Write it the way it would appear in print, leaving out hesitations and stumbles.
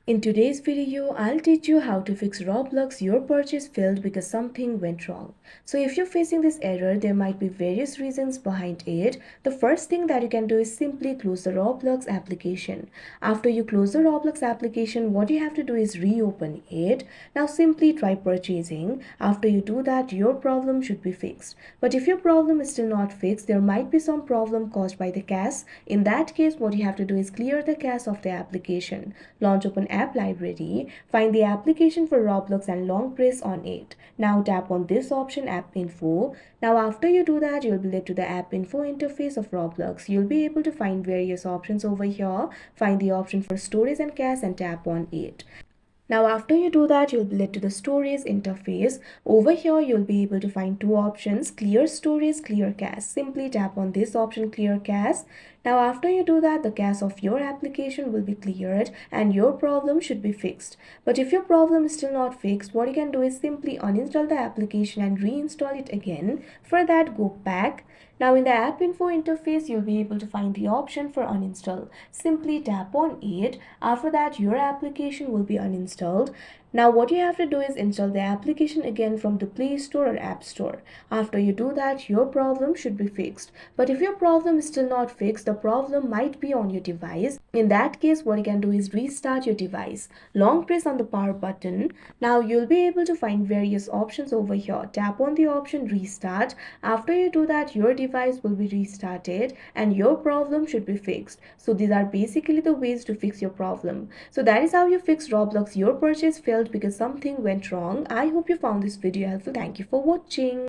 In today's video, I'll teach you how to fix Roblox your purchase failed because something went wrong. So if you're facing this error, there might be various reasons behind it. The first thing that you can do is simply close the Roblox application. After you close the Roblox application, what you have to do is reopen it. Now simply try purchasing. After you do that, your problem should be fixed. But if your problem is still not fixed, there might be some problem caused by the cache. In that case, what you have to do is clear the cache of the application. Launch open app library, find the application for Roblox and long press on it. Now tap on this option app info. Now after you do that, you'll be led to the app info interface of Roblox. You'll be able to find various options over here. Find the option for storage and cache and tap on it. Now after you do that, you'll be led to the storage interface. Over here, you'll be able to find two options, clear storage, clear cache. Simply tap on this option, clear cache. Now after you do that, the cache of your application will be cleared and your problem should be fixed. But if your problem is still not fixed, what you can do is simply uninstall the application and reinstall it again. For that, go back. Now in the app info interface, you'll be able to find the option for uninstall. Simply tap on it. After that, your application will be uninstalled. Now what you have to do is install the application again from the Play Store or App Store. After you do that, your problem should be fixed. But if your problem is still not fixed, the problem might be on your device. In that case, what you can do is restart your device. Long press on the power button. Now you'll be able to find various options over here. Tap on the option restart. After you do that, your device will be restarted and your problem should be fixed. So these are basically the ways to fix your problem. So that is how you fix Roblox your purchase failed because something went wrong. I hope you found this video helpful. Thank you for watching.